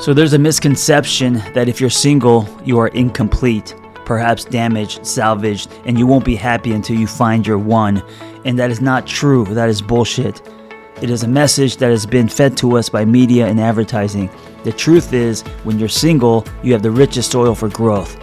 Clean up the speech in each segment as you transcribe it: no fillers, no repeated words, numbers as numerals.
So there's a misconception that if you're single, you are incomplete, perhaps damaged, salvaged, and you won't be happy until you find your one. And that is not true. That is bullshit. It is a message that has been fed to us by media and advertising. The truth is, when you're single, you have the richest soil for growth.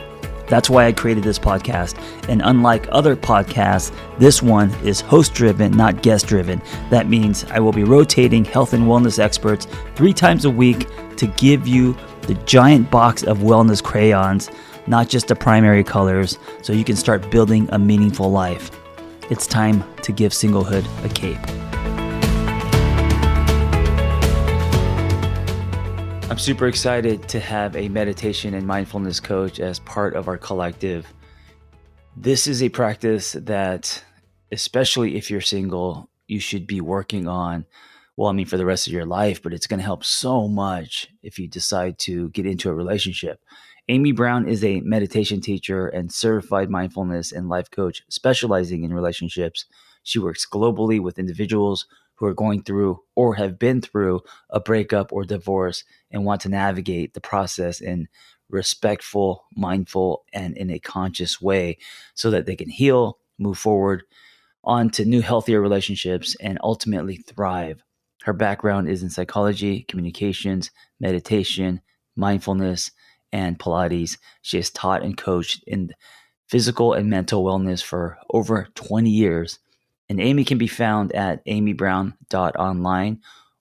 That's why I created this podcast. And unlike other podcasts, this one is host-driven, not guest-driven. That means I will be rotating health and wellness experts 3 times a week to give you the giant box of wellness crayons, not just the primary colors, so you can start building a meaningful life. It's time to give singlehood a cape. I'm super excited to have a meditation and mindfulness coach as part of our collective. This is a practice that, especially if you're single, you should be working on, for the rest of your life, but it's going to help so much if you decide to get into a relationship. Amy Brown is a meditation teacher and certified mindfulness and life coach specializing in relationships. She works globally with individuals who are going through or have been through a breakup or divorce and want to navigate the process in respectful, mindful, and in a conscious way so that they can heal, move forward on to new, healthier relationships, and ultimately thrive. Her background is in psychology, communications, meditation, mindfulness, and Pilates. She has taught and coached in physical and mental wellness for over 20 years. And Amy can be found at amybrown.online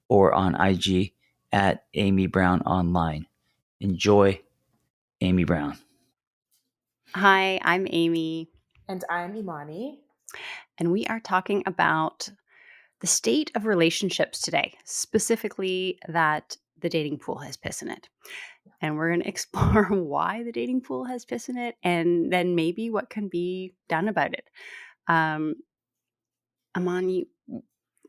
or on IG at amybrownonline. Enjoy, Amy Brown. Hi, I'm Amy. And I'm Imani. And we are talking about the state of relationships today, specifically that the dating pool has piss in it. And we're going to explore why the dating pool has piss in it and then maybe what can be done about it. Imani, do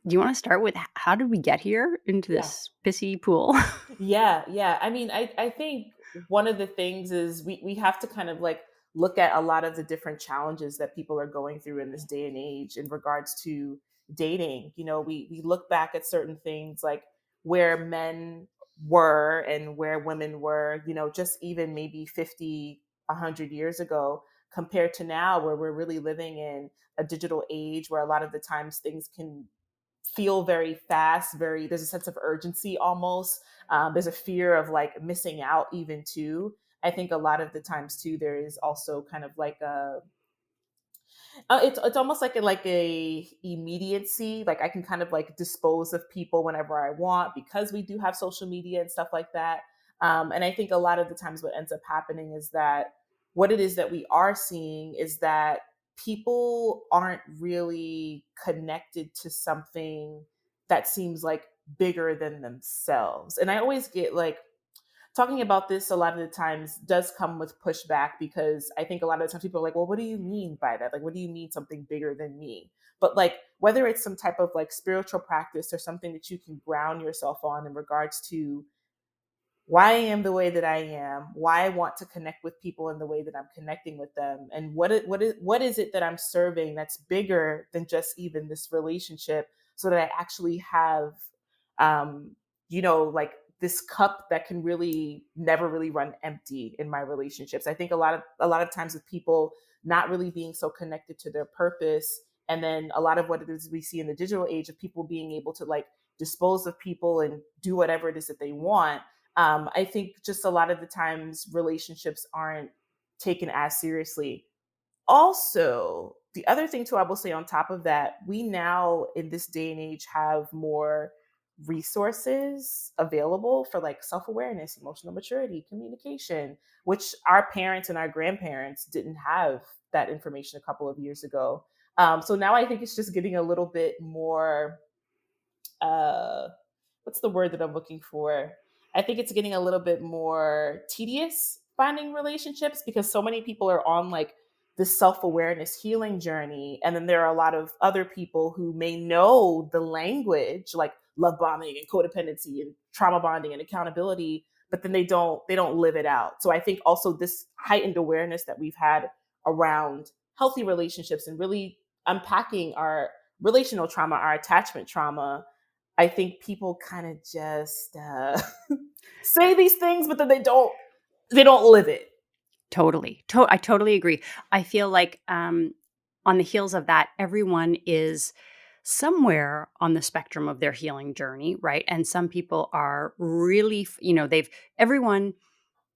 you want to start with how did we get here into this pissy pool? Yeah. I mean, I think one of the things is we have to kind of like look at a lot of the different challenges that people are going through in this day and age in regards to dating. You know, we look back at certain things like where men were and where women were, you know, just even maybe 50, 100 years ago compared to now where we're really living in a digital age where a lot of the times things can feel very fast, there's a sense of urgency almost. There's a fear of like missing out even too. I think a lot of the times too there is also kind of like a it's almost like a immediacy. Like I can kind of like dispose of people whenever I want because we do have social media and stuff like that. And I think a lot of the times what ends up happening is that what it is that we are seeing is that people aren't really connected to something that seems like bigger than themselves. And I always get like talking about this a lot of the times does come with pushback because I think a lot of the times people are like, well, what do you mean by that? Like, what do you mean something bigger than me? But like, whether it's some type of like spiritual practice or something that you can ground yourself on in regards to why I am the way that I am, why I want to connect with people in the way that I'm connecting with them, and what is it that I'm serving that's bigger than just even this relationship, so that I actually have, like this cup that can really never really run empty in my relationships. I think a lot of times with people not really being so connected to their purpose, and then a lot of what it is we see in the digital age of people being able to like dispose of people and do whatever it is that they want. I think just a lot of the times relationships aren't taken as seriously. Also, the other thing too, I will say on top of that, we now in this day and age have more resources available for like self-awareness, emotional maturity, communication, which our parents and our grandparents didn't have that information a couple of years ago. So now I think it's just getting a little bit more what's the word that I'm looking for? I think it's getting a little bit more tedious finding relationships because so many people are on like this self-awareness healing journey. And then there are a lot of other people who may know the language like love bombing and codependency and trauma bonding and accountability, but then they don't live it out. So I think also this heightened awareness that we've had around healthy relationships and really unpacking our relational trauma, our attachment trauma, I think people kind of just say these things, but then they don't live it. Totally. I totally agree. I feel like on the heels of that, everyone is somewhere on the spectrum of their healing journey, right? And some people are really, everyone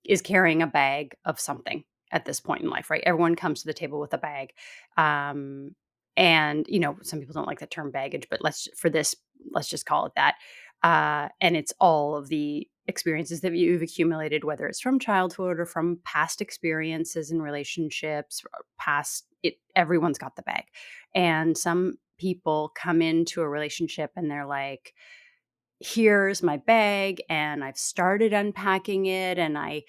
is carrying a bag of something at this point in life, right? Everyone comes to the table with a bag. Um, and, some people don't like the term baggage, but let's just call it that. And it's all of the experiences that you've accumulated, whether it's from childhood or from past experiences in relationships, or everyone's got the bag. And some people come into a relationship and they're like, here's my bag and I've started unpacking it and I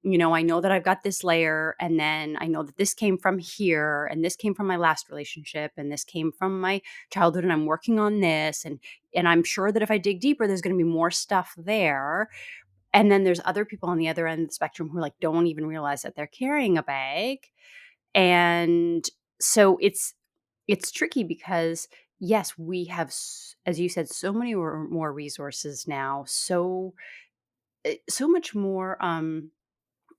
know that I've got this layer and then I know that this came from here and this came from my last relationship and this came from my childhood and I'm working on this and I'm sure that if I dig deeper there's going to be more stuff there. And then there's other people on the other end of the spectrum who like don't even realize that they're carrying a bag. And so it's tricky because yes, we have as you said so many more resources now, so much more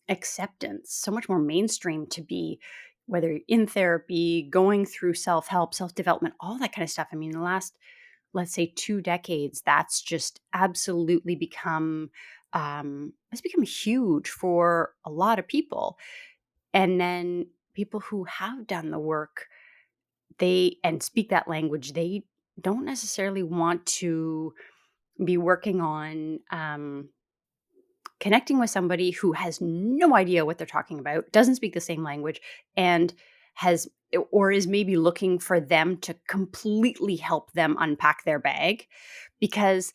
acceptance, so much more mainstream to be whether you're in therapy, going through self-help, self-development, all that kind of stuff. I mean, the last let's say 2 decades, that's just absolutely become it's become huge for a lot of people. And then people who have done the work, they and speak that language, they don't necessarily want to be working on connecting with somebody who has no idea what they're talking about, doesn't speak the same language, and has or is maybe looking for them to completely help them unpack their bag. Because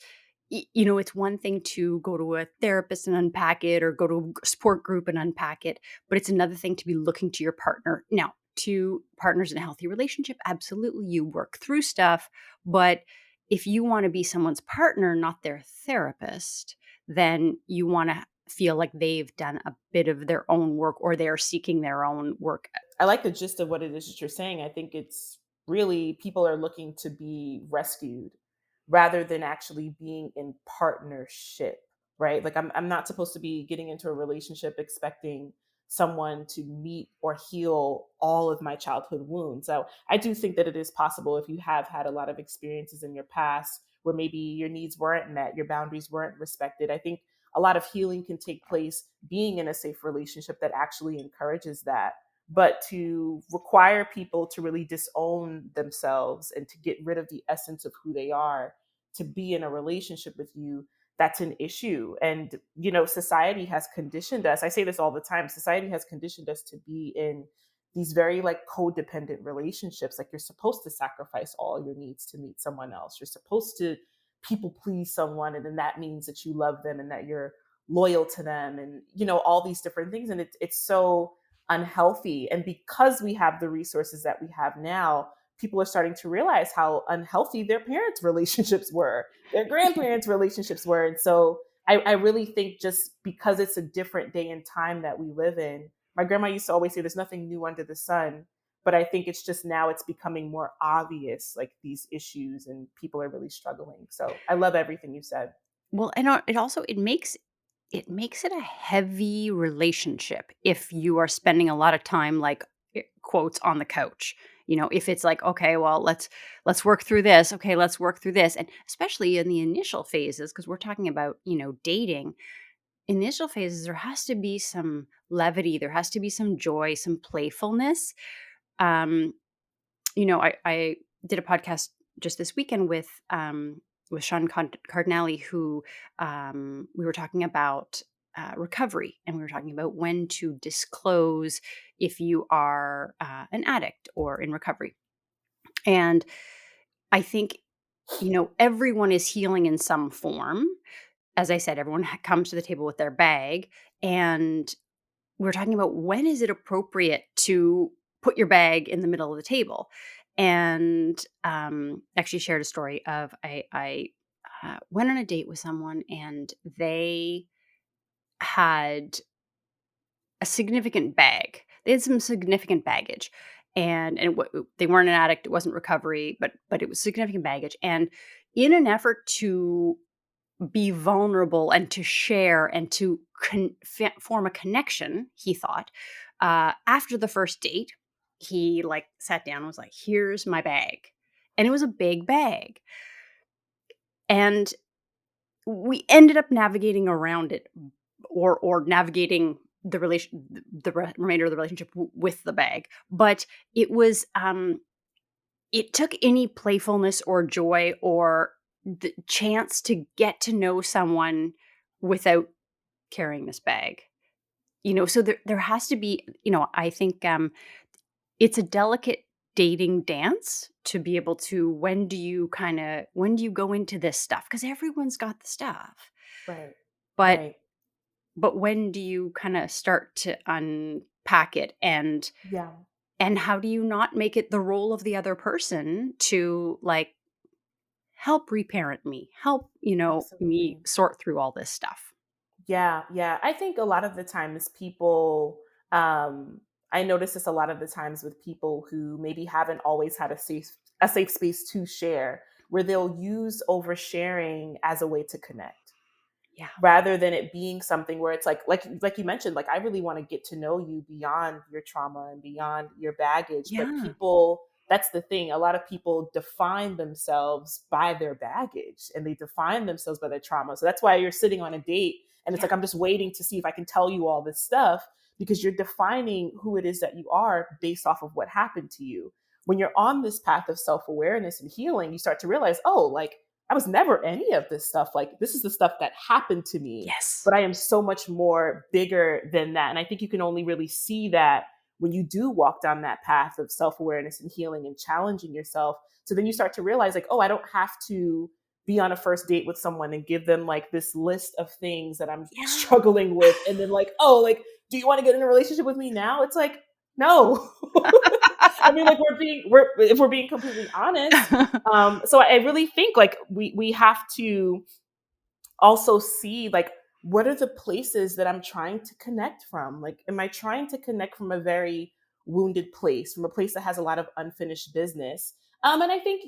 it's one thing to go to a therapist and unpack it or go to a support group and unpack it, but it's another thing to be looking to your partner. Now, to partners in a healthy relationship, absolutely you work through stuff, but if you want to be someone's partner, not their therapist, then you want to feel like they've done a bit of their own work or they're seeking their own work. I like the gist of what it is that you're saying. I think it's really people are looking to be rescued rather than actually being in partnership, right? Like I'm not supposed to be getting into a relationship expecting someone to meet or heal all of my childhood wounds. So I do think that it is possible if you have had a lot of experiences in your past where maybe your needs weren't met, your boundaries weren't respected. I think a lot of healing can take place being in a safe relationship that actually encourages that. But to require people to really disown themselves and to get rid of the essence of who they are to be in a relationship with you, that's an issue. And society has conditioned us, I say this all the time, society has conditioned us to be in these very like codependent relationships. Like you're supposed to sacrifice all your needs to meet someone else, you're supposed to people please someone, and then that means that you love them and that you're loyal to them, and all these different things. And it's so unhealthy. And because we have the resources that we have now, people are starting to realize how unhealthy their parents' relationships were, their grandparents' relationships were. And so I really think just because it's a different day and time that we live in, my grandma used to always say there's nothing new under the sun. But I think it's just now it's becoming more obvious, like these issues, and people are really struggling. So I love everything you said. Well, and it also it makes it a heavy relationship if you are spending a lot of time like quotes on the couch. If it's like, okay, well, let's work through this. Okay, let's work through this. And especially in the initial phases, because we're talking about, dating, initial phases, there has to be some levity, there has to be some joy, some playfulness. Um, I did a podcast just this weekend with Sean Cardinelli, who we were talking about recovery, and we were talking about when to disclose if you are an addict or in recovery. And I think everyone is healing in some form. As I said, everyone comes to the table with their bag, and we're talking about when is it appropriate to put your bag in the middle of the table. And actually shared a story of I went on a date with someone and they had a significant bag. They had some significant baggage, and they weren't an addict. It wasn't recovery, but it was significant baggage. And in an effort to be vulnerable and to share and to form a connection, he thought, after the first date, he like sat down and was like, here's my bag. And it was a big bag. And we ended up navigating around it, or navigating the remainder of the relationship with the bag. But it was it took any playfulness or joy or the chance to get to know someone without carrying this bag. So there has to be, I think it's a delicate dating dance to be able to, when do you go into this stuff, because everyone's got the stuff, Right. but Right. when do you kind of start to unpack it, Yeah. and how do you not make it the role of the other person to like help reparent me, help me Absolutely. sort through all this stuff. Yeah, yeah. I think a lot of the times people, I notice this a lot of the times with people who maybe haven't always had a safe space to share, where they'll use oversharing as a way to connect, Yeah. rather than it being something where it's like you mentioned, like I really want to get to know you beyond your trauma and beyond your baggage. But Yeah. people, that's the thing, a lot of people define themselves by their baggage, and they define themselves by their trauma. So that's why you're sitting on a date and it's Yeah. like, I'm just waiting to see if I can tell you all this stuff, because you're defining who it is that you are based off of what happened to you. When you're on this path of self-awareness and healing, you start to realize, oh, like I was never any of this stuff. Like, this is the stuff that happened to me, Yes. but I am so much more bigger than that. And I think you can only really see that when you do walk down that path of self awareness and healing and challenging yourself. So then you start to realize, like, oh, I don't have to be on a first date with someone and give them like this list of things that I'm Yeah. struggling with. And then, like, oh, like, do you want to get in a relationship with me now? It's like, no. I mean, like, if we're being completely honest. So I really think like we have to also see, like, what are the places that I'm trying to connect from? Like, am I trying to connect from a very wounded place, from a place that has a lot of unfinished business? And I think,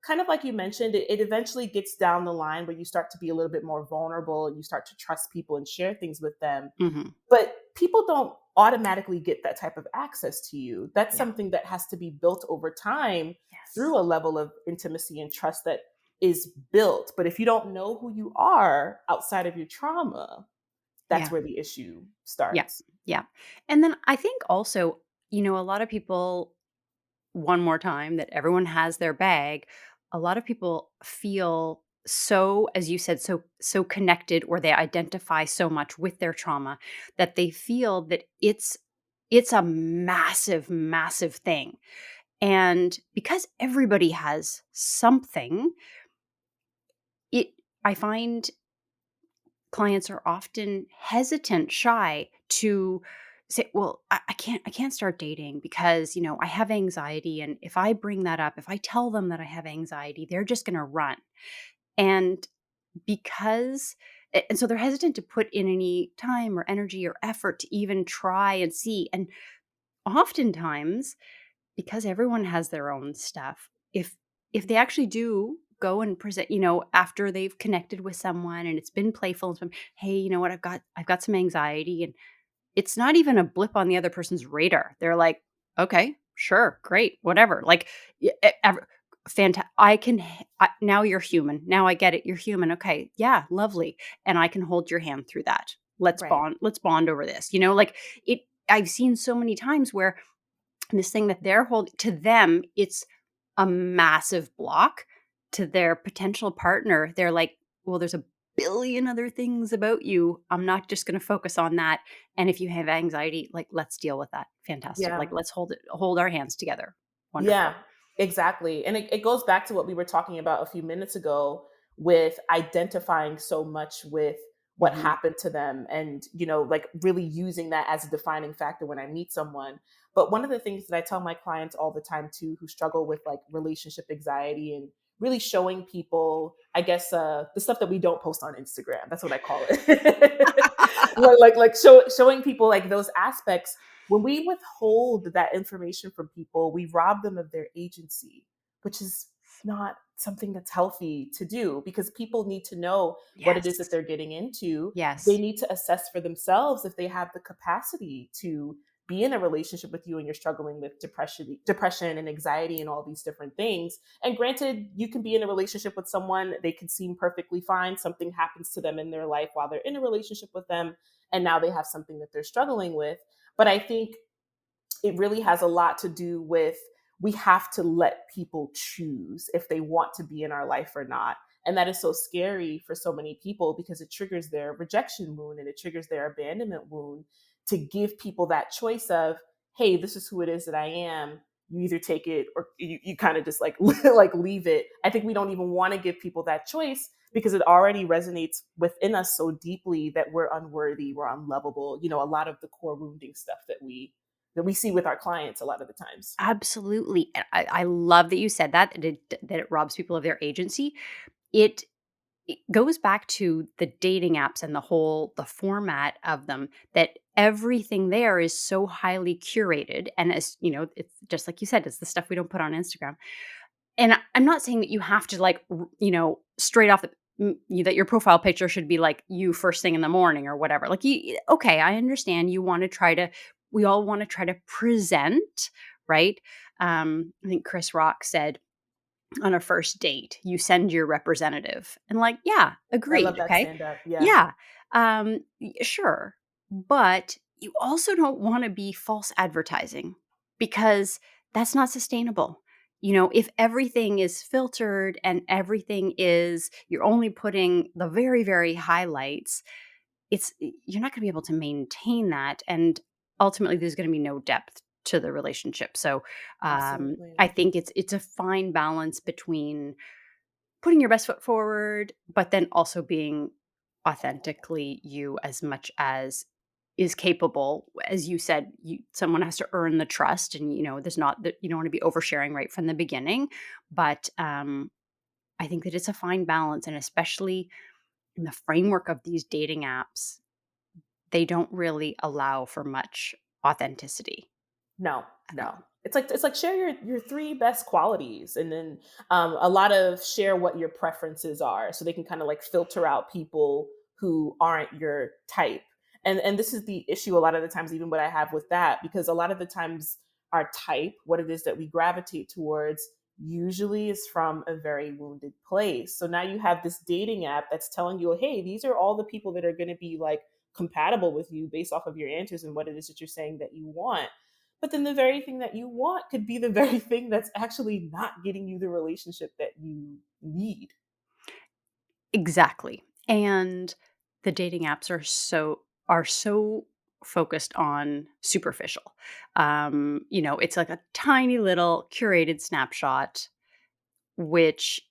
kind of like you mentioned, it eventually gets down the line where you start to be a little bit more vulnerable and you start to trust people and share things with them. Hmm. But people don't automatically get that type of access to you. That's Yeah. something that has to be built over time Yes. through a level of intimacy and trust that is built. But if you don't know who you are outside of your trauma, that's Yeah. where the issue Yeah. starts. Yeah. And then I think also, a lot of people, one more time, that everyone has their bag. A lot of people feel so, as you said, so connected, or they identify so much with their trauma that they feel that it's a massive, massive thing. And because everybody has something, it I find clients are often hesitant, shy to say, "Well, I can't start dating because, I have anxiety, and if I bring that up, if I tell them that I have anxiety, they're just going to run." And because and so they're hesitant to put in any time or energy or effort to even try and see. And oftentimes, because everyone has their own stuff, if they actually do go and present, after they've connected with someone and it's been playful, and some, hey, you know what, I've got some anxiety, and it's not even a blip on the other person's radar. They're like, okay, sure, great, whatever. Like, fantastic. Now you're human. Now I get it. You're human. Okay, yeah, lovely, and I can hold your hand through that. Let's Right. bond. Let's bond over this. Like it. I've seen so many times where this thing that they're holding, to them, it's a massive block. To their potential partner, they're like, well, there's a billion other things about you. I'm not just going to focus on that. And if you have anxiety, like, let's deal with that. Fantastic. Like, Yeah. let's hold our hands together. Yeah, Wonderful. exactly. And it goes back to what we were talking about a few minutes ago with identifying so much with what Hmm. happened to them, and, like really using that as a defining factor when I meet someone. But one of the things that I tell my clients all the time too, who struggle with like relationship anxiety, and really showing people, I guess, the stuff that we don't post on Instagram. That's what I call it. Showing people like those aspects. When we withhold that information from people, we rob them of their agency, which is not something that's healthy to do, because people need to know what it is that Yes. they're getting into. They Yes. need to assess for themselves if they have the capacity to be in a relationship with you and you're struggling with depression and anxiety and all these different things. And granted, you can be in a relationship with someone, they can seem perfectly fine, something happens to them in their life while they're in a relationship with them, and now they have something that they're struggling with. But I think it really has a lot to do with, we have to let people choose if they want to be in our life or not. And that is so scary for so many people, because it triggers their rejection wound and it triggers their abandonment wound, to give people that choice of, hey, this is who it is that I am. You either take it or you kind of just like like leave it. I think we don't even want to give people that choice, because it already resonates within us so deeply that we're unworthy, we're unlovable. A lot of the core wounding stuff that we see with our clients a lot of the times. Absolutely. And I love that you said that it robs people of their agency. It it goes back to the dating apps and the format of them, that everything there is so highly curated, and as it's just like you said, it's the stuff we don't put on Instagram. And I'm not saying that you have to like straight off that your profile picture should be like you first thing in the morning or whatever. Like okay, I understand you want to try to we all want to try to present, right? I think Chris Rock said, on a first date, you send your representative. And like, yeah, I love agreed. that Okay. stand up. Yeah. Yeah. Sure. But you also don't want to be false advertising, because that's not sustainable. If everything is filtered and everything is, you're only putting the very, very highlights, you're not going to be able to maintain that. And ultimately, there's going to be no depth to the relationship. So Absolutely. I think it's a fine balance between putting your best foot forward, but then also being authentically you as much as is capable. As you said, someone has to earn the trust, and there's not that you don't want to be oversharing right from the beginning. But I think that it's a fine balance, and especially in the framework of these dating apps, they don't really allow for much authenticity No, at no. all. It's like share your three best qualities, and then a lot of share what your preferences are, so they can kind of like filter out people who aren't your type. And this is the issue a lot of the times, even what I have with that, because a lot of the times our type, what it is that we gravitate towards, usually is from a very wounded place. So now you have this dating app that's telling you, hey, these are all the people that are going to be like compatible with you based off of your answers and what it is that you're saying that you want. But then the very thing that you want could be the very thing that's actually not getting you the relationship that you need. Exactly. And the dating apps are so focused on superficial. It's like a tiny little curated snapshot, which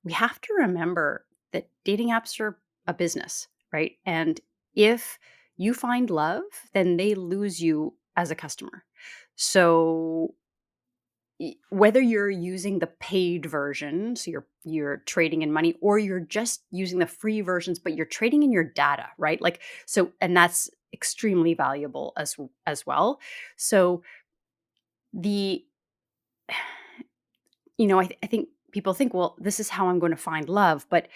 we have to remember that dating apps are a business, right? And if you find love, then they lose you as a customer. So whether you're using the paid version, so you're trading in money, or you're just using the free versions, but you're trading in your data, right? Like, so, and that's extremely valuable as well. So the I think people think, well, this is how I'm going to find love, but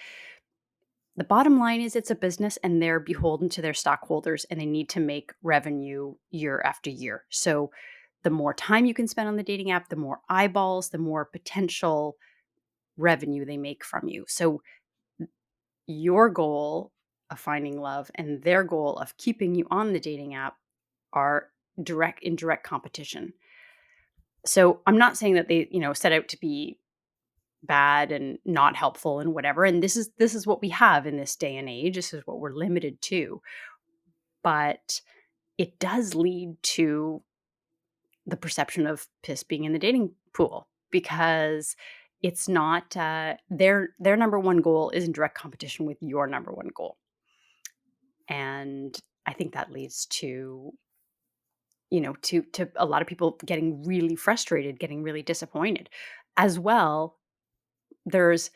the bottom line is it's a business, and they're beholden to their stockholders, and they need to make revenue year after year. So the more time you can spend on the dating app, the more eyeballs, the more potential revenue they make from you. So your goal of finding love and their goal of keeping you on the dating app are direct competition. So I'm not saying that they, set out to be bad and not helpful and whatever. And this is what we have in this day and age. This is what we're limited to. But it does lead to the perception of piss being in the dating pool, because it's not their number one goal is in direct competition with your number one goal. And I think that leads to to a lot of people getting really frustrated, getting really disappointed. As well, there's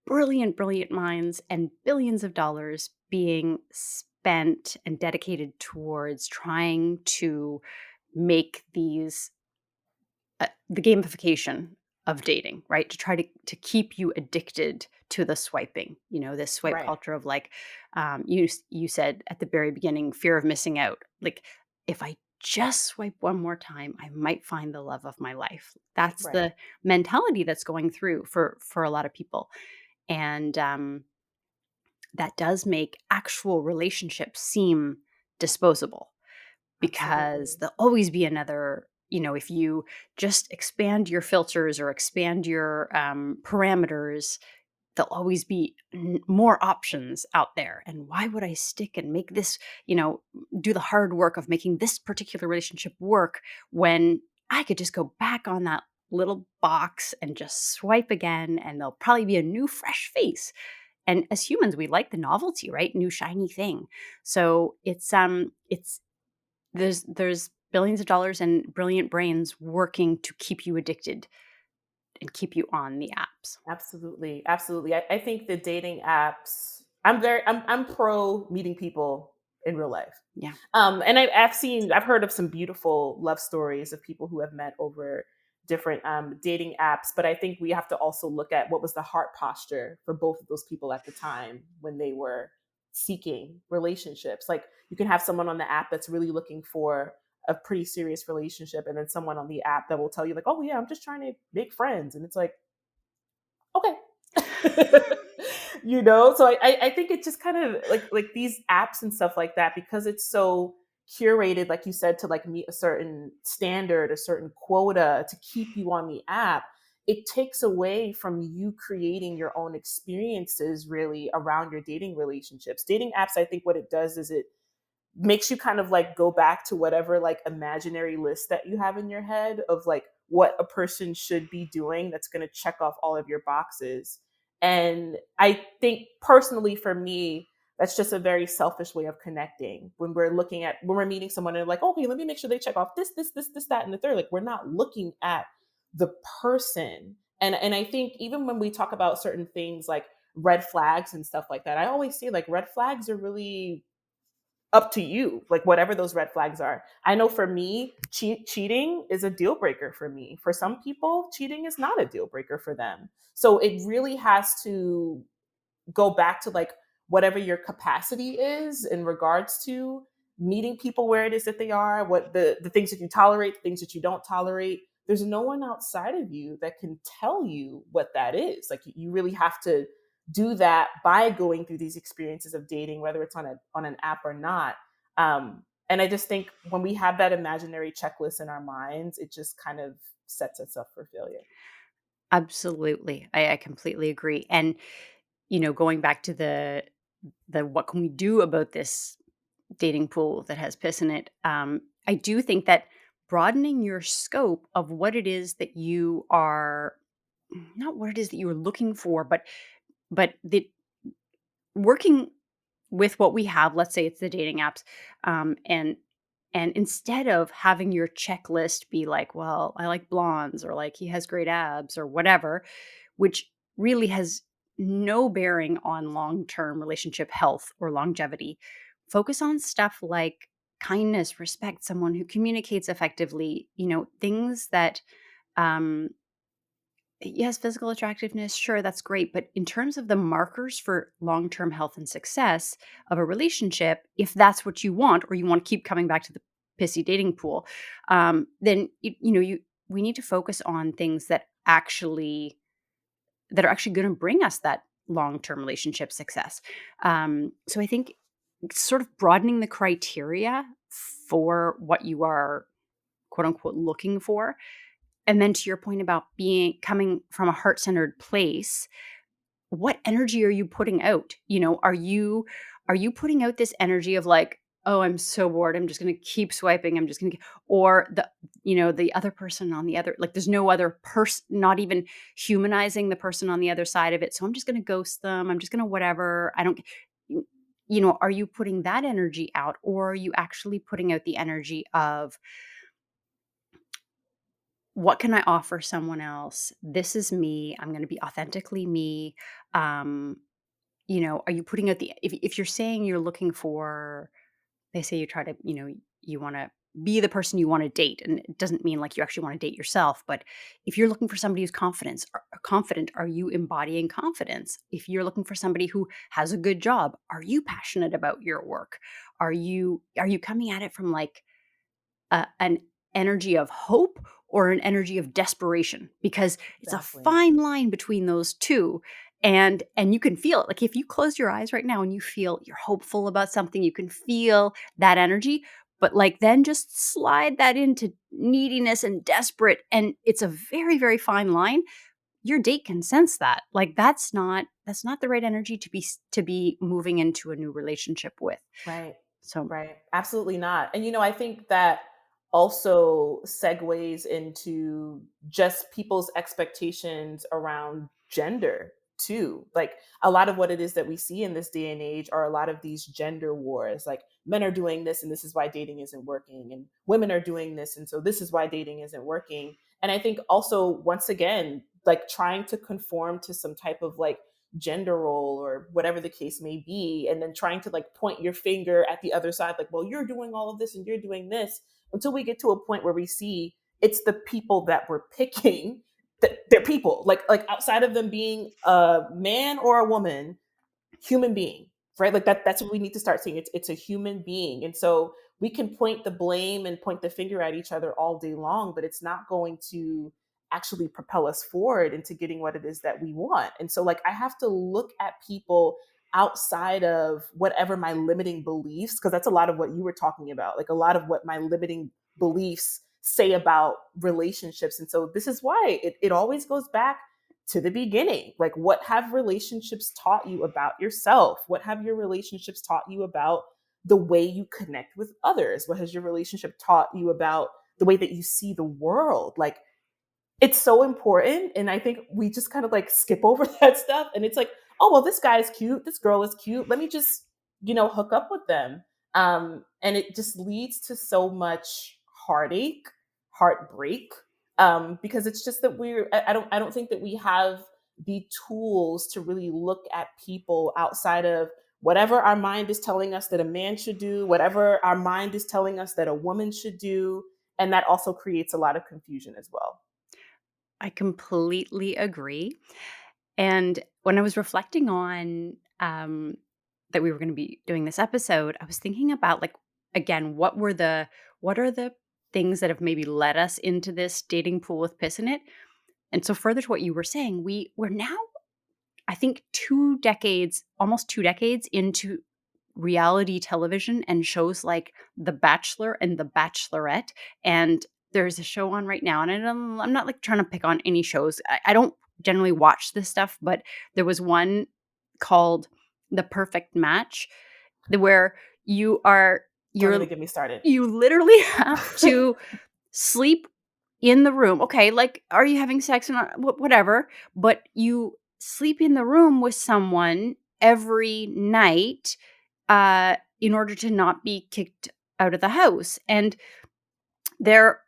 brilliant minds and billions of dollars being spent and dedicated towards trying to make the gamification of dating, right? To try to keep you addicted to the swiping, this swipe Right. culture of like, you said at the very beginning, fear of missing out. Like, if I just swipe one more time, I might find the love of my life. That's Right. the mentality that's going through for a lot of people, and that does make actual relationships seem disposable because Absolutely. there'll always be another. If you just expand your filters or expand your parameters, there'll always be more options out there. And why would I stick and make this, do the hard work of making this particular relationship work when I could just go back on that little box and just swipe again and there'll probably be a new fresh face. And as humans, we like the novelty, right? New shiny thing. So it's there's billions of dollars and brilliant brains working to keep you addicted and keep you on the apps. Absolutely. Absolutely. I think the dating apps, I'm pro meeting people in real life. Yeah. And I've heard of some beautiful love stories of people who have met over different dating apps. But I think we have to also look at what was the heart posture for both of those people at the time when they were seeking relationships. Like you can have someone on the app that's really looking for a pretty serious relationship, and then someone on the app that will tell you like, "Oh yeah, I'm just trying to make friends," and it's like, okay. So I think it just kind of like these apps and stuff like that, because it's so curated, like you said, to like meet a certain standard, a certain quota to keep you on the app. It takes away from you creating your own experiences really around your dating relationships. Dating apps, I think what it does is it makes you kind of like go back to whatever like imaginary list that you have in your head of like what a person should be doing that's going to check off all of your boxes. And I think personally for me, that's just a very selfish way of connecting. When we're meeting someone and like, okay, let me make sure they check off this, that, and the third. Like we're not looking at the person. And I think even when we talk about certain things like red flags and stuff like that, I always say like red flags are really up to you, like whatever those red flags are. I know for me, cheating is a deal breaker for me. For some people, cheating is not a deal breaker for them. So it really has to go back to like whatever your capacity is in regards to meeting people where it is that they are, what the things that you tolerate, the things that you don't tolerate. There's no one outside of you that can tell you what that is. Like you really have to do that by going through these experiences of dating, whether it's on an app or not. And I just think when we have that imaginary checklist in our minds, it just kind of sets us up for failure. Absolutely. I completely agree. And, going back to the what can we do about this dating pool that has piss in it? I do think that broadening your scope of what it is that you are not what it is that you're looking for, but the working with what we have, let's say it's the dating apps, and instead of having your checklist be like, well, I like blondes or like he has great abs or whatever, which really has no bearing on long-term relationship health or longevity, focus on stuff like kindness, respect, someone who communicates effectively, things that um yes, physical attractiveness, sure, that's great. But in terms of the markers for long term health and success of a relationship, if that's what you want, or you want to keep coming back to the pissy dating pool, then we need to focus on things that are actually going to bring us that long term relationship success. So I think sort of broadening the criteria for what you are quote unquote looking for, and then to your point about being coming from a heart-centered place, what energy are you putting out? Are you putting out this energy of like, "Oh, I'm so bored. I'm just going to keep swiping. I'm just going to," or the other person on the other, like there's no other person, not even humanizing the person on the other side of it. So I'm just going to ghost them. I'm just going to whatever. I don't are you putting that energy out, or are you actually putting out the energy of what can I offer someone else? This is me. I'm going to be authentically me. Um, are you putting out if you're saying you're looking for, they say you try to, you want to be the person you want to date. And it doesn't mean like you actually want to date yourself, but if you're looking for somebody who's confident, are you embodying confidence? If you're looking for somebody who has a good job, are you passionate about your work? Are you coming at it from like an energy of hope or an energy of desperation? Because it's a Exactly. fine line between those two. And you can feel it. Like if you close your eyes right now and you feel you're hopeful about something, you can feel that energy. But like then just slide that into neediness and desperate. And it's a very, very fine line. Your date can sense that. Like that's not the right energy to be moving into a new relationship with. Right. So Right. Absolutely not. And I think that also segues into just people's expectations around gender too. Like a lot of what it is that we see in this day and age are a lot of these gender wars. Like men are doing this and this is why dating isn't working, and women are doing this and so this is why dating isn't working. And I think also once again, like trying to conform to some type of like gender role or whatever the case may be, and then trying to like point your finger at the other side, like, well, you're doing all of this and you're doing this, until we get to a point where we see it's the people that we're picking that they're people, like outside of them being a man or a woman, human being, right? Like that's what we need to start seeing. It's a human being. And so we can point the blame and point the finger at each other all day long, but it's not going to actually propel us forward into getting what it is that we want. And so like I have to look at people outside of whatever my limiting beliefs, because that's a lot of what you were talking about, like a lot of what my limiting beliefs say about relationships. And so this is why it always goes back to the beginning. Like, what have relationships taught you about yourself? What have your relationships taught you about the way you connect with others? What has your relationship taught you about the way that you see the world? Like, it's so important. And I think we just kind of like skip over that stuff. And it's like, oh, well, this guy is cute. This girl is cute. Let me just, hook up with them. And it just leads to so much heartache, heartbreak, because it's just that I don't think that we have the tools to really look at people outside of whatever our mind is telling us that a man should do, whatever our mind is telling us that a woman should do. And that also creates a lot of confusion as well. I completely agree. And when I was reflecting on that we were going to be doing this episode, I was thinking about like again, what are the things that have maybe led us into this dating pool with piss in it? And so further to what you were saying, we're now I think 2 decades, almost 2 decades into reality television and shows like The Bachelor and The Bachelorette. And there's a show on right now, and I'm not like trying to pick on any shows. I don't generally watch this stuff, but there was one called The Perfect Match, where you are Don't even you're get me started. you literally have to sleep in the room. Okay, like, are you having sex or not? Whatever. But you sleep in the room with someone every night in order to not be kicked out of the house. And there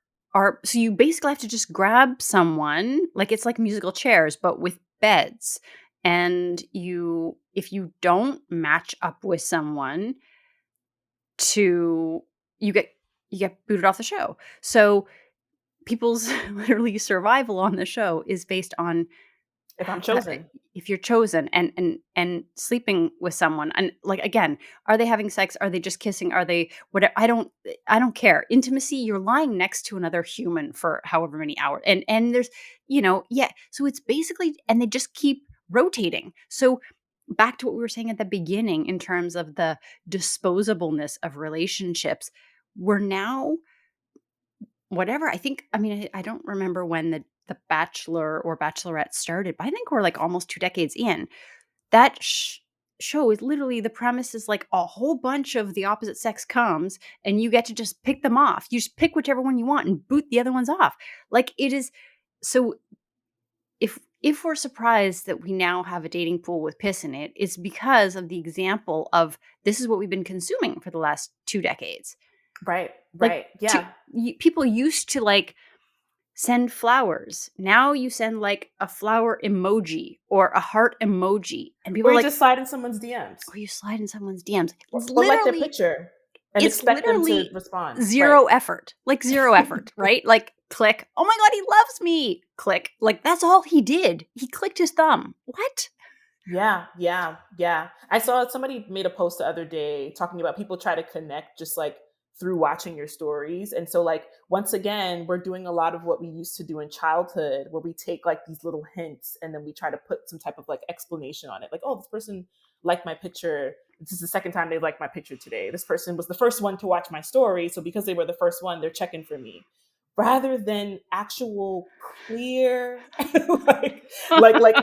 so you basically have to just grab someone, like it's like musical chairs, but with beds. And if you don't match up with someone to, you get, you get booted off the show. So people's literally survival on the show is based on If I'm uh, chosen. if you're chosen and sleeping with someone. And like again, are they having sex, are they just kissing, are they whatever? I don't care. Intimacy, you're lying next to another human for however many hours, and there's, yeah, so it's basically, and they just keep rotating. So back to what we were saying at the beginning in terms of the disposableness of relationships, we're now, whatever, I think, I mean, I don't remember when the Bachelor or Bachelorette started, but I think we're like almost 2 decades in. That show is literally, the premise is like a whole bunch of the opposite sex comes and you get to just pick them off. You just pick whichever one you want and boot the other ones off. Like it is, so if we're surprised that we now have a dating pool with piss in it, it's because of the example of this is what we've been consuming for the last 2 decades. Right, Like right. Yeah. people used to like send flowers. Now you send like a flower emoji or a heart emoji, and people Or are you like, just slide in someone's DMs, or you slide in someone's DMs. It's or like their literally, picture. and It's expect them to literally respond. Right. zero effort, like zero effort, right? Like click. Oh my God, he loves me. Click. Like that's all he did. He clicked his thumb. What? Yeah, yeah, yeah. I saw somebody made a post the other day talking about people try to connect just like through watching your stories. And so like once again, we're doing a lot of what we used to do in childhood where we take like these little hints and then we try to put some type of like explanation on it. Like, oh, this person liked my picture. This is the second time they liked my picture today. This person was the first one to watch my story. So because they were the first one, they're checking for me. Rather than actual clear like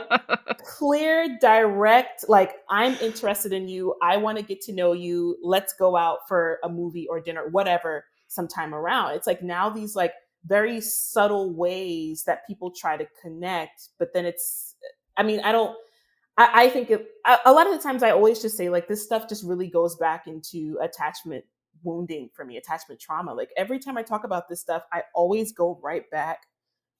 clear, direct, like I'm interested in you. I want to get to know you. Let's go out for a movie or dinner, whatever, sometime around. It's like now these like very subtle ways that people try to connect, but then it's, I mean, I think a lot of the times I always just say like this stuff just really goes back into attachment wounding for me, attachment trauma. Like every time I talk about this stuff, I always go right back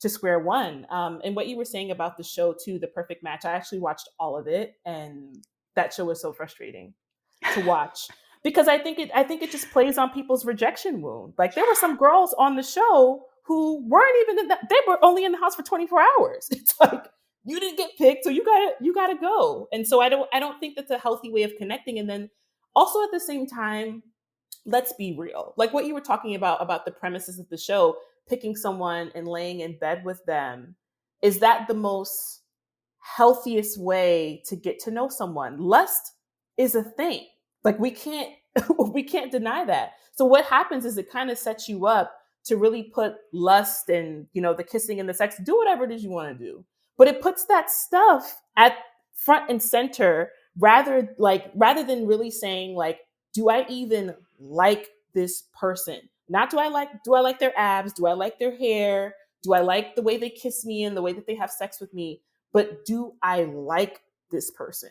to square one. And what you were saying about the show too, The Perfect Match, I actually watched all of it, and that show was so frustrating to watch because I think it just plays on people's rejection wound. Like there were some girls on the show who weren't even they were only in the house for 24 hours. It's like you didn't get picked, so you gotta go. And so I don't think that's a healthy way of connecting. And then also at the same time, let's be real. Like what you were talking about the premises of the show, picking someone and laying in bed with them, is that the most healthiest way to get to know someone? Lust is a thing. Like we can't we can't deny that. So what happens is it kind of sets you up to really put lust and, you know, the kissing and the sex, do whatever it is you want to do. But it puts that stuff at front and center rather than really saying like, do I even like this person? Not do I like their abs? Do I like their hair? Do I like the way they kiss me and the way that they have sex with me? But do I like this person?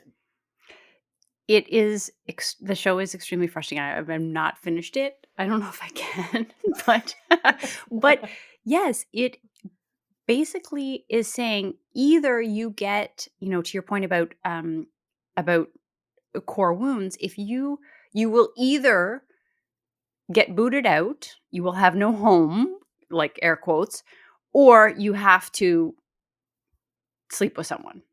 It is the show is extremely frustrating. I've not finished it. I don't know if I can, but but yes, it basically is saying either you get, to your point about core wounds, if you will either get booted out, you will have no home, like air quotes, or you have to sleep with someone,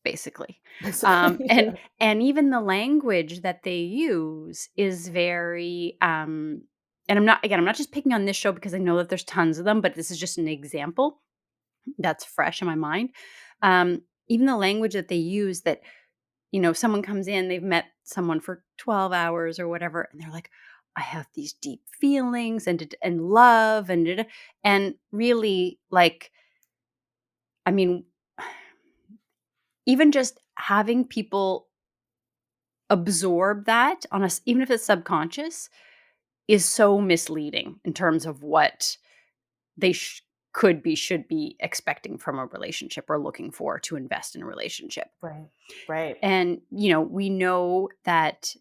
basically. Basically, And yeah. and even the language that they use is very and I'm not just picking on this show because I know that there's tons of them, but this is just an example that's fresh in my mind. Even the language that they use, that someone comes in, they've met someone for 12 hours or whatever, and they're like, I have these deep feelings and love and really, like, I mean, even just having people absorb that on us, even if it's subconscious, is so misleading in terms of what they should be expecting from a relationship or looking for to invest in a relationship. Right. Right. And, we know that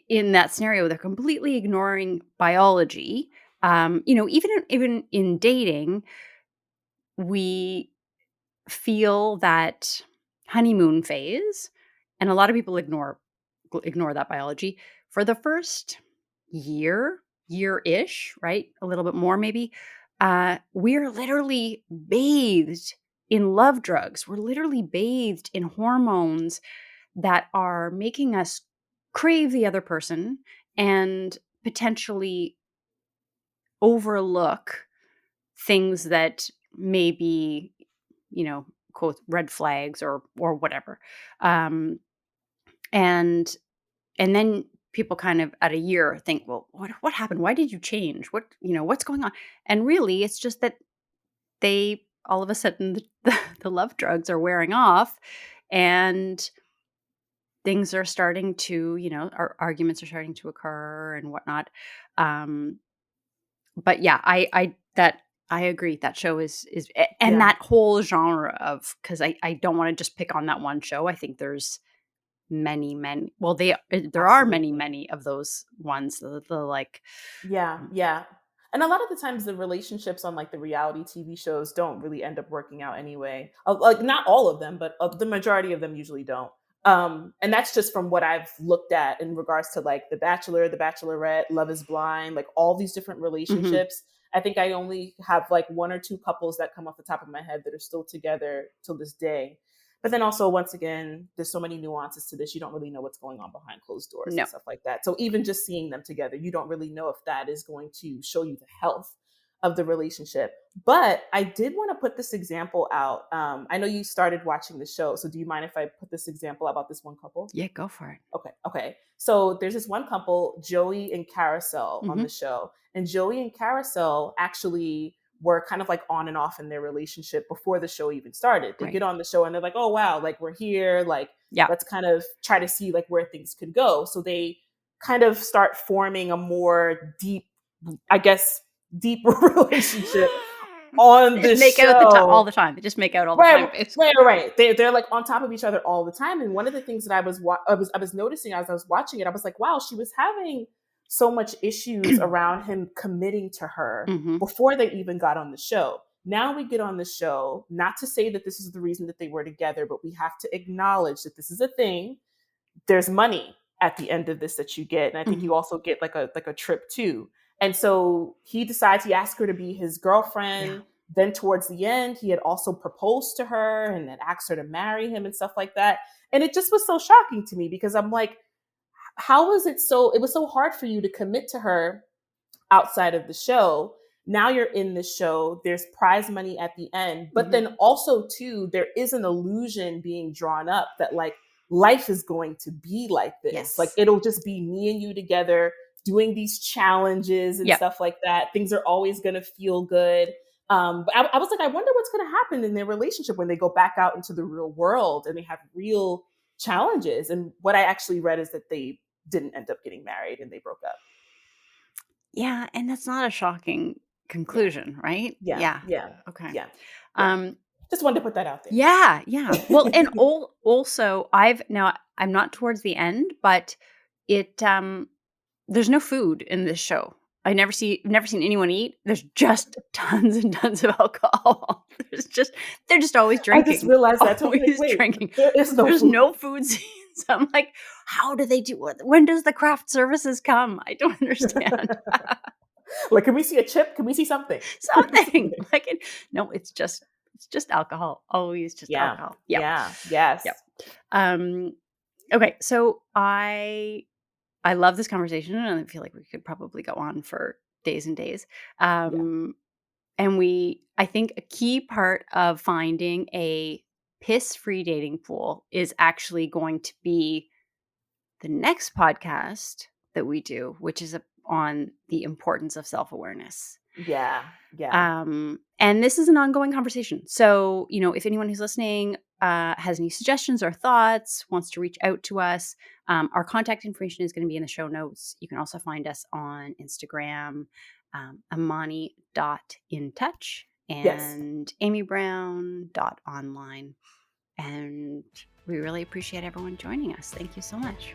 in that scenario, they're completely ignoring biology. Even in dating, we feel that honeymoon phase, and a lot of people ignore that biology for the first year-ish, right? A little bit more maybe. We're literally bathed in love drugs. We're literally bathed in hormones that are making us crave the other person and potentially overlook things that may be, quote, red flags or whatever. Um, and and then people kind of at a year think, well, what happened? Why did you change? What's going on? And really, it's just that they all of a sudden the love drugs are wearing off, and things are starting to, arguments are starting to occur and whatnot. Um, but yeah, I agree. That show and Yeah. that whole genre of, because I don't want to just pick on that one show. I think there's many. Well, there are Absolutely. many of those ones. The like, Yeah. Yeah. And a lot of the times the relationships on like the reality TV shows don't really end up working out anyway. Like not all of them, but the majority of them usually don't. And that's just from what I've looked at in regards to like The Bachelor, The Bachelorette, Love is Blind, like all these different relationships. I think I only have like one or two couples that come off the top of my head that are still together till this day. But then also, once again, there's so many nuances to this. You don't really know what's going on behind closed doors No. and stuff like that. So even just seeing them together, you don't really know if that is going to show you the health of the relationship. But I did want to put this example out. I know you started watching the show. So do you mind if I put this example about this one couple? Yeah, go for it. Okay. So there's this one couple, Joey and Carousel, on the show. And Joey and Carousel actually were kind of like on and off in their relationship before the show even started. They get on the show and they're like, oh, wow, like we're here. Like, let's kind of try to see like where things could go. So they kind of start forming a more deep, I guess, deeper relationship on the show. Make out all the time. They just make out all the time. Basically. Right. They're like on top of each other all the time. And one of the things that I was noticing as I was watching it, I was like, wow, she was having so much issues around him committing to her before they even got on the show. Now we get on the show, not to say that this is the reason that they were together, but we have to acknowledge that this is a thing. There's money at the end of this that you get. And I think you also get like a trip too. And so he decides, he asked her to be his girlfriend. Yeah. Then towards the end, he had also proposed to her and had asked her to marry him and stuff like that. And it just was so shocking to me because I'm like, how is it was so hard for you to commit to her outside of the show. Now you're in the show, there's prize money at the end, but then also too, there is an illusion being drawn up that like life is going to be like this. Yes. Like it'll just be me and you together doing these challenges and stuff like that. Things are always going to feel good. But I was like, I wonder what's going to happen in their relationship when they go back out into the real world and they have real challenges. And what I actually read is that they didn't end up getting married and they broke up. Yeah. And that's not a shocking conclusion, right? Yeah. Okay. Yeah. Just wanted to put that out there. Yeah. Well, and also I'm not towards the end, but there's no food in this show. I've never seen anyone eat. There's just tons and tons of alcohol. They're just always drinking. I just realized that. Always drinking. There's no food scenes. I'm like, how do they do it? When does the craft services come? I don't understand. Like, can we see a chip? Can we see something? Something. No, it's just alcohol. Always just alcohol. Yeah. Yes. Yep. Okay. So I love this conversation and I feel like we could probably go on for days and days. And I think a key part of finding a piss-free dating pool is actually going to be the next podcast that we do, which is on the importance of self-awareness. Yeah. And this is an ongoing conversation. So, if anyone who's listening has any suggestions or thoughts, wants to reach out to us, our contact information is going to be in the show notes. You can also find us on Instagram, Imani.intouch and amybrown.online. And we really appreciate everyone joining us. Thank you so much.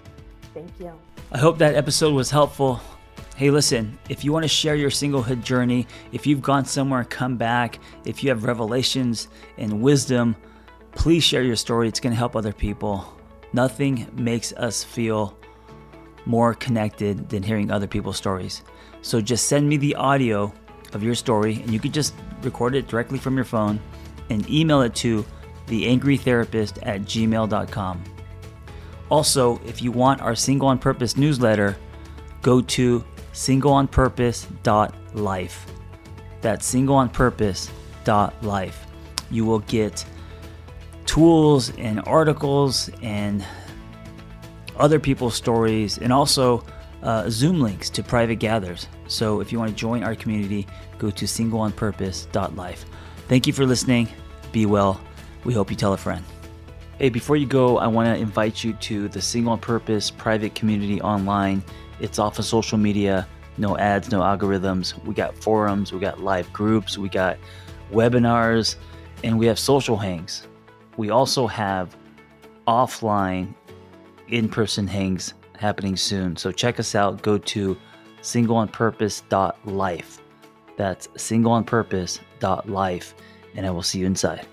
Thank you. I hope that episode was helpful. Hey, listen, if you want to share your singlehood journey, if you've gone somewhere and come back, if you have revelations and wisdom, please share your story. It's going to help other people. Nothing makes us feel more connected than hearing other people's stories. So just send me the audio of your story, and you could just record it directly from your phone and email it to theangrytherapist@gmail.com. Also, if you want our Single on Purpose newsletter, go to singleonpurpose.life. That's singleonpurpose.life. You will get tools and articles and other people's stories, and also Zoom links to private gathers. So if you want to join our community, go to singleonpurpose.life. Thank you for listening. Be well. We hope you tell a friend. Hey, before you go, I want to invite you to the Single on Purpose private community online. It's off of social media, no ads, no algorithms. We got forums, we got live groups, we got webinars, and we have social hangs. We also have offline in-person hangs happening soon. So check us out. Go to singleonpurpose.life. That's singleonpurpose.life, and I will see you inside.